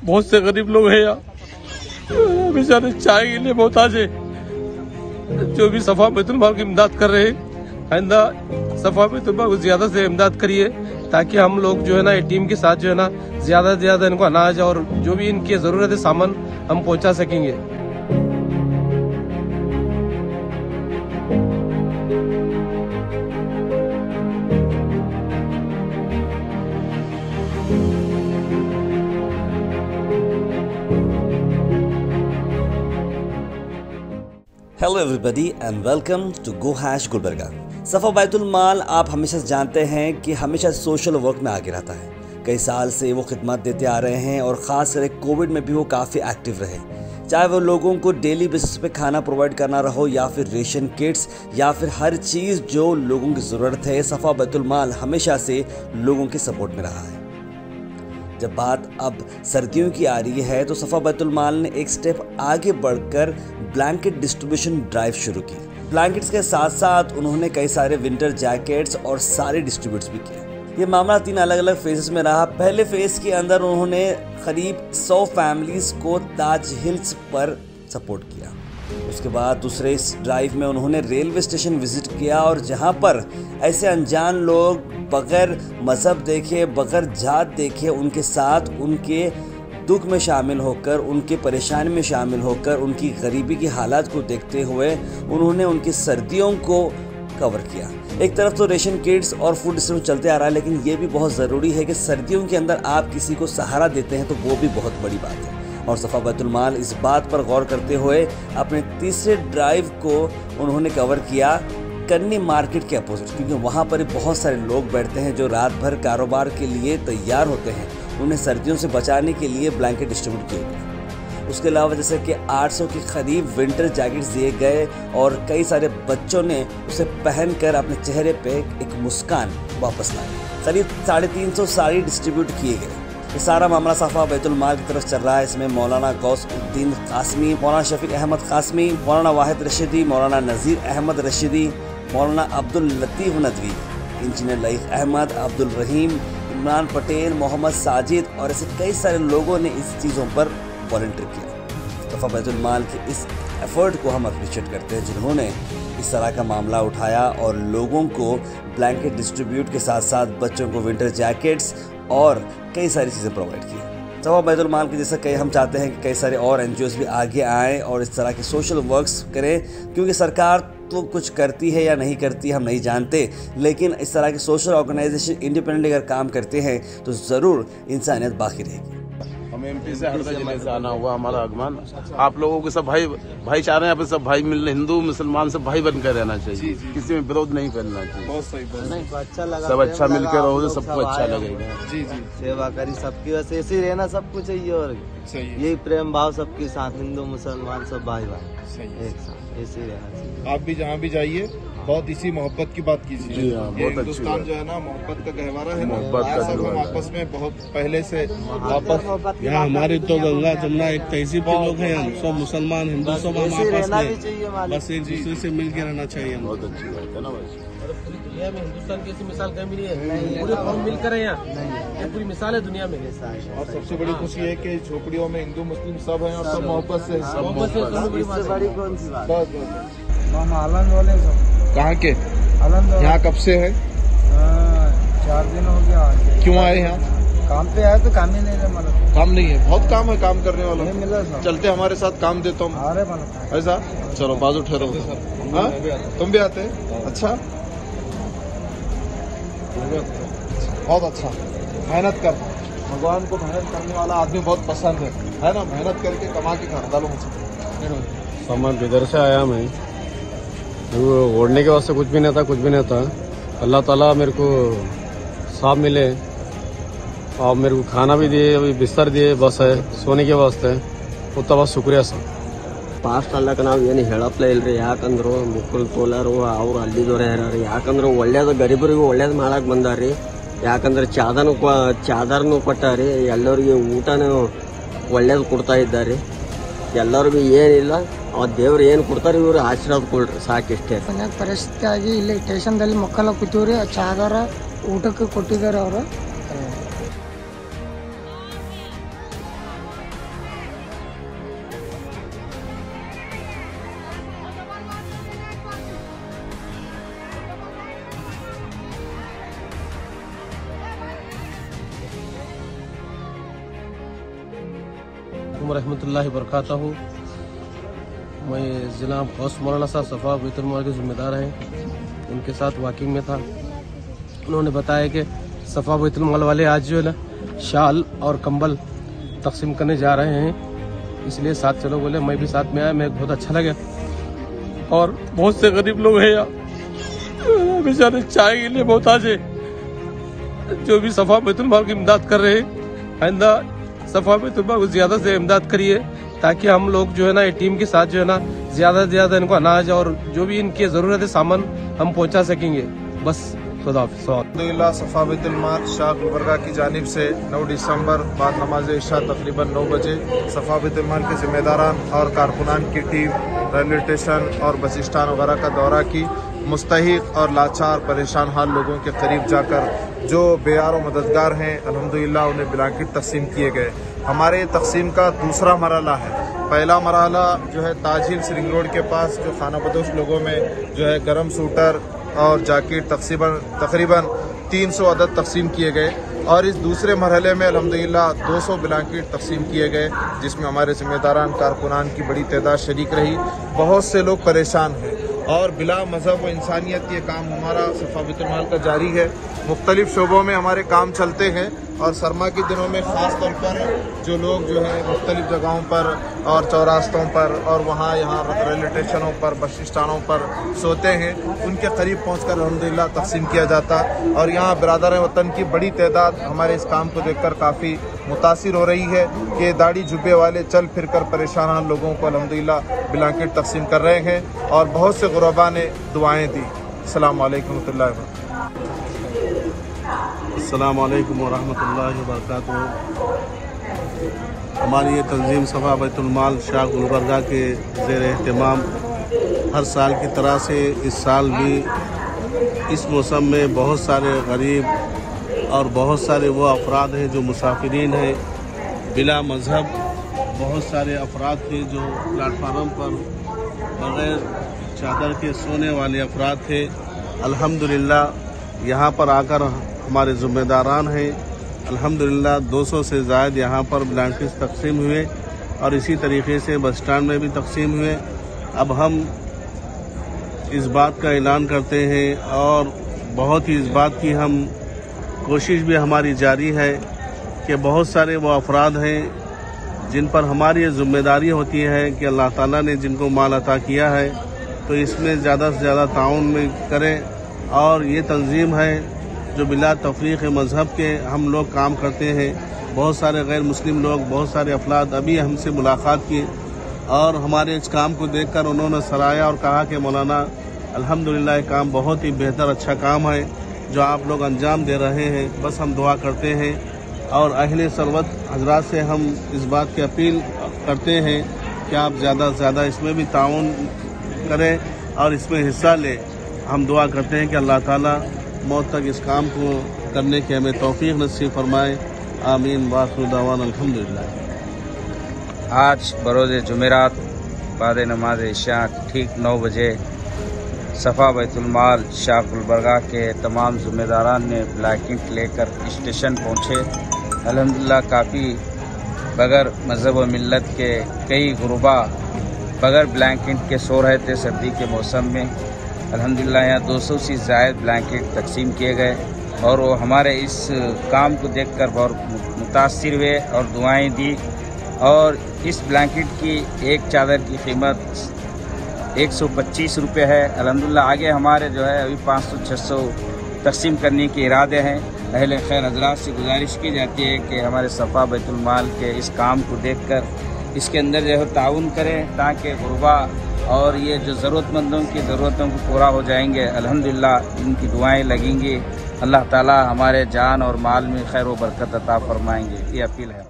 बहुत से गरीब लोग हैं यहाँ, बेचारे चाय के लिए मोहताज है। जो भी सफा बैतुल माल की इमदाद कर रहे हैं, आइंदा सफा बैतुल माल को ज्यादा से इमदाद करिए, ताकि हम लोग जो है ना टीम के साथ जो है ना ज्यादा से ज्यादा इनको अनाज और जो भी इनकी जरूरत है सामान हम पहुंचा सकेंगे। Hello everybody and welcome to go hash Gulbarga. Safa Baitul माल आप हमेशा जानते हैं कि हमेशा सोशल वर्क में आगे रहता है। कई साल से वो खिदमत देते आ रहे हैं और ख़ास करके कोविड में भी वो काफ़ी एक्टिव रहे। चाहे वो लोगों को डेली बेसिस पे खाना प्रोवाइड करना रहो या फिर रेशन किट्स या फिर हर चीज़ जो लोगों की ज़रूरत है, सफ़ा बैतुल माल हमेशा से लोगों के सपोर्ट में रहा है। जब बात अब सर्दियों की आ रही है तो सफ़ा बैतुल माल ने एक स्टेप आगे बढ़कर ब्लैंकेट डिस्ट्रीब्यूशन ड्राइव शुरू की। ब्लैंकेट्स के साथ साथ उन्होंने कई सारे विंटर जैकेट्स और सारे डिस्ट्रीब्यूट्स भी किए। ये मामला 3 अलग अलग फेजेस में रहा। पहले फेज के अंदर उन्होंने करीब 100 फैमिलीज को ताज हिल्स पर सपोर्ट किया। उसके बाद दूसरे इस ड्राइव में उन्होंने रेलवे स्टेशन विजिट किया और जहां पर ऐसे अनजान लोग बगैर मज़हब देखे, बगैर जात देखे उनके साथ उनके दुख में शामिल होकर, उनके परेशानी में शामिल होकर, उनकी गरीबी की हालात को देखते हुए उन्होंने उनकी सर्दियों को कवर किया। एक तरफ तो रेशन किट्स और फूड डिस्ट्रीब्यूशन चलते आ रहा है, लेकिन ये भी बहुत ज़रूरी है कि सर्दियों के अंदर आप किसी को सहारा देते हैं तो वो भी बहुत बड़ी बात है। और सफ़ा बैतुल माल इस बात पर गौर करते हुए अपने तीसरे ड्राइव को उन्होंने कवर किया कन्नी मार्केट के अपोजिट, क्योंकि वहाँ पर बहुत सारे लोग बैठते हैं जो रात भर कारोबार के लिए तैयार होते हैं। उन्हें सर्दियों से बचाने के लिए ब्लैंकेट डिस्ट्रीब्यूट किए गए। उसके अलावा जैसे कि 800 के करीब विंटर जैकेट्स दिए गए और कई सारे बच्चों ने उसे पहनकर अपने चेहरे पे एक मुस्कान वापस लाई। करीब 350 साड़ी डिस्ट्रीब्यूट किए गए। ये सारा मामला सफ़ा बैतुल माल की तरफ चल रहा है। इसमें मौलाना गौसउद्दीन कासमी, मौलाना शफीक अहमद कासमी, मौलाना वाहिद रशीदी, मौलाना नज़ीर अहमद रशीदी, मौलाना अब्दुल लतीफ़ नदवी, इंजीनियर लईक अहमद, अब्दुल रहीम, इमरान पटेल, मोहम्मद साजिद और ऐसे कई सारे लोगों ने इस चीज़ों पर वॉलंटियर किया। सफ़ा बैतुल माल के इस एफर्ट को हम अप्रिशिएट करते हैं जिन्होंने इस तरह का मामला उठाया और लोगों को ब्लैंकेट डिस्ट्रीब्यूट के साथ साथ बच्चों को विंटर जैकेट्स और कई सारी चीज़ें प्रोवाइड की। सफ़ा बैतुल माल के जैसा कई हम चाहते हैं कि कई सारे और NGOs भी आगे आएँ और इस तरह के सोशल वर्क्स करें, क्योंकि सरकार तो कुछ करती है या नहीं करती हम नहीं जानते, लेकिन इस तरह के सोशल ऑर्गेनाइजेशन इंडिपेंडेंटली अगर काम करते हैं तो ज़रूर इंसानियत बाकी रहेगी। हम MP से हरदा जिले से आना हुआ हमारा आगमन। आप लोगों के सब भाईचारे यहाँ पे सब भाई मिलने, हिंदू मुसलमान सब भाई बनकर रहना चाहिए। किसी में विरोध नहीं फैलना चाहिए। बहुत सही, अच्छा लगा। सब अच्छा मिलकर रहो तो सबको अच्छा लगेगा। जी जी, सेवा करी सबकी, वैसे ऐसे ही रहना सबको चाहिए और यही प्रेम भाव सबके साथ, हिंदू मुसलमान सब भाई एक साथ ऐसे ही रहना चाहिए। आप भी जहाँ भी जाइए बहुत इसी मोहब्बत की बात कीजिए। जी हाँ, ये बहुत हिंदुस्तान जो है ना मोहब्बत का गहवारा है, मोहब्बत का सब हम आपस में बहुत पहले से वापस। यहाँ हमारे तो गंगा जमुना एक तहजीब के लोग हैं, हम सब मुसलमान हिंदू सब हम आपस में बस एक दूसरे से मिल के रहना चाहिए। बहुत अच्छी बात है ना भाई। दुनिया में हिंदुस्तान की ऐसी मिसाल कहीं नहीं है, पूरे कौम मिलकर है यहाँ, ये पूरी मिसाल है दुनिया में। और सबसे बड़ी खुशी है कि झोपड़ियों में हिंदू मुस्लिम सब हैं और सब मोहब्बत से। बड़ी कौन सी बात। हम आलंद वाले सब कहाँ के? आलंद यहाँ कब से है? 4 दिन हो गया। क्यों आए यहाँ? काम पे आए तो काम ही नहीं है, मतलब काम नहीं है, बहुत काम है काम करने वाला। नहीं मिला। चलते हमारे साथ काम देता हूँ। अरे मतलब ऐसा चलो बाजू ठहरो। हाँ तुम भी आते? अच्छा बहुत अच्छा। मेहनत कर, भगवान को मेहनत करने वाला आदमी बहुत पसंद है ना। मेहनत करके कमा के घर डालो मुझे। सामान किधर से आया मैं, ओढ़ने के वास्ते कुछ भी नहीं था। अल्लाह ताला मेरे को साफ मिले और मेरे को खाना भी दिए, अभी बिस्तर दिए, बस है सोने के वास्ते, उतना बहुत शुक्रिया सर। ಪಾಸ್ಟ್ ಅಲ್ಲಕ್ಕೆ ನಾವು ಏನು ಹೇಳಪ್ಲೇ ಇಲ್ರಿ, ಯಾಕಂದ್ರೆ ಮುಕ್ಕಳು ತೋಲಾರು ಅವ್ರು ಅಲ್ಲಿದವ್ರು ಯಾರು, ಯಾಕಂದ್ರೆ ಒಳ್ಳೇದು ಗರೀಬರಿಗೂ ಒಳ್ಳೇದು ಮಾಡಕ್ಕೆ ಬಂದಾರ್ರಿ. ಯಾಕಂದ್ರೆ ಚಾದರ್ನು ಕೊಟ್ಟಾರಿ, ಎಲ್ಲರಿಗೆ ಊಟನೂ ಒಳ್ಳೇದು ಕೊಡ್ತಾ ಇದ್ದಾರೆ. ಎಲ್ಲರಿಗೂ ಏನಿಲ್ಲ, ಆ ದೇವ್ರು ಏನು ಕೊಡ್ತಾರೆ ಇವ್ರು ಆಶೀರ್ವಾದ ಕೊಡ್ರಿ ಸಾಕಿಷ್ಟೇ. ಮನ್ಯಾಗ ಪರಿಸ್ಥಿತಿ ಆಗಿ ಇಲ್ಲಿ ಸ್ಟೇಷನ್ದಲ್ಲಿ ಮಕ್ಕಳ ಕೂತೀವ್ರಿ, ಚಾದರ ಊಟಕ್ಕೆ ಕೊಟ್ಟಿದ್ದಾರೆ ಅವರು. वालेकुम रहमतुल्लाहि वबरकातुहू। मैं ज़िला गौस मौलाना साहब सफ़ा बैतुल माल के ज़िम्मेदार हैं, उनके साथ वॉकिंग में था। उन्होंने बताया कि सफ़ा बैतुल माल वाले आज जो है ना शाल और कंबल तकसीम करने जा रहे हैं, इसलिए साथ चलो बोले। मैं भी साथ में आया, मैं बहुत अच्छा लगा। और बहुत से गरीब लोग हैं यहाँ बेचारे चाय के लिए मोहताज है, जो भी सफ़ा बैतुल माल की इमदाद कर रहे हैं। आइंदा सफ़ा बैतुल माल को ज़्यादा से इमदाद करिए, ताकि हम लोग जो है ना टीम के साथ जो है ना ज़्यादा से ज़्यादा इनको अनाज और जो भी इनकी ज़रूरत है सामान हम पहुँचा सकेंगे। बस खुदा हाफ़िज़। अल्हम्दुलिल्लाह सफ़ा बैतुल माल शाह गुलबर्गा की जानिब से 9 दिसंबर बाद नमाज इशा तकरीबन 9 बजे सफ़ा बैतुल माल के ज़िम्मेदारान और कारकुनान की टीम रेलवे स्टेशन और बस स्टैंड वगैरह का दौरा की। मुस्तहिक और लाचार परेशान हाल लोगों के करीब जाकर जो बेयार और मददगार हैं अल्हम्दुलिल्लाह उन्हें ब्लैंकेट तकसीम किए गए। हमारे तकसीम का दूसरा मरहला है। पहला मरहला जो है ताज हिल्स रिंग रोड के पास जो खाना बदोश लोगों में जो है गरम सूटर और जैकेट तकरीबन 300 अदद तकसीम किए गए, और इस दूसरे मरहले में अल्हम्दुलिल्लाह 200 ब्लैंकेट तकसीम किए गए, जिसमें हमारे ज़िम्मेदारान कारकुनान की बड़ी तादाद शरीक रही। बहुत से लोग परेशान हैं और बिला मज़हब व इंसानियत ये काम हमारा सफ़ा बैतुल माल का जारी है। मुख्तलिफ़ शोबों में हमारे काम चलते हैं और सरमा के दिनों में ख़ास तौर पर जो लोग जो है मुख्तलिफ़ जगहों पर और चौरास्तों पर और वहाँ यहाँ रेलवे स्टेशनों पर बस स्टैंडों पर सोते हैं, उनके करीब पहुँचकर अल्हम्दुलिल्लाह तकसीम किया जाता। और यहाँ बिरादर वतन की बड़ी तादाद हमारे इस काम को देखकर काफ़ी मुतासिर हो रही है कि दाढ़ी जुब्बे वाले चल फिर कर परेशान लोगों को अल्हम्दुलिल्लाह ब्लैंकेट तकसीम कर रहे हैं और बहुत से गुरबा ने दुआएँ दी। अस्सलाम वालेकुम वरहमतुल्लाहि वबरकातुहू। हमारी ये तंजीम सफ़ा बैतुल माल शाह गुलबर्गा के ज़ेर एहतमाम हर साल की तरह से इस साल भी इस मौसम में बहुत सारे गरीब और बहुत सारे वो अफराद हैं जो मुसाफिरीन हैं बिला मज़हब। बहुत सारे अफराद थे जो प्लेटफार्म पर बग़ैर चादर के सोने वाले अफराद थे। अल्हम्दुलिल्लाह यहाँ पर आकर हमारे ज़िम्मेदारान हैं, अल्हम्दुलिल्लाह 200 से ज़ायद यहाँ पर ब्लैंकेट्स तकसीम हुए और इसी तरीके से बस स्टैंड में भी तकसीम हुए। अब हम इस बात का ऐलान करते हैं और बहुत ही इस बात की हम कोशिश भी हमारी जारी है कि बहुत सारे वो अफराद हैं जिन पर हमारी ये ज़िम्मेदारी होती है कि अल्लाह ताला ने जिनको माल अता किया है तो इसमें ज़्यादा से ज़्यादा ताउन में करें। और ये तंजीम है जो बिला तफरीक़ मज़हब के हम लोग काम करते हैं। बहुत सारे गैर मुस्लिम लोग, बहुत सारे अफराद अभी हमसे मुलाकात की और हमारे इस काम को देखकर उन्होंने सराहा और कहा कि मौलाना अल्हम्दुलिल्लाह ये काम बहुत ही बेहतर अच्छा काम है जो आप लोग अंजाम दे रहे हैं। बस हम दुआ करते हैं और अहले सरवत हजरात से हम इस बात की अपील करते हैं कि आप ज़्यादा से ज़्यादा इसमें भी ताउन करें और इसमें हिस्सा लें। हम दुआ करते हैं कि अल्लाह ताला मौत तक इस काम को करने की हमें तौफीक नसीब फरमाए। आमीन। वाखिर दावाना अल्हम्दुलिल्लाह। आज बरोज़ जुमेरात बाद नमाज इशा ठीक 9 बजे सफ़ा बैतुल माल शाह गुलबर्गा के तमाम ज़िम्मेदारान ने ब्लैंकेट लेकर स्टेशन पहुँचे। अल्हम्दुलिल्लाह काफ़ी बगैर मज़हब व मिल्लत के कई गुरबा बगैर ब्लैंकेट के सो रहे थे सर्दी के मौसम में। अल्हम्दुलिल्लाह यहाँ 200 से ज़ायद ब्लैंकेट तकसीम किए गए और वो हमारे इस काम को देखकर बहुत मुतासिर हुए और दुआएं दी। और इस ब्लैंकेट की एक चादर की कीमत 125 रुपये है। अल्हम्दुलिल्लाह आगे हमारे जो है अभी 500-600 तकसीम करने के इरादे हैं। अहले खैर हजरात से गुजारिश की जाती है कि हमारे सफ़ा बैतुल माल के इस काम को देखकर इसके अंदर जो है ताउन करें, ताकि गुरबा और ये जो ज़रूरतमंदों की ज़रूरतों को पूरा हो जाएंगे। अल्हम्दुलिल्लाह इनकी दुआएं लगेंगी, अल्लाह ताला हमारे जान और माल में खैर व बरकत अता फरमाएंगे। ये अपील है।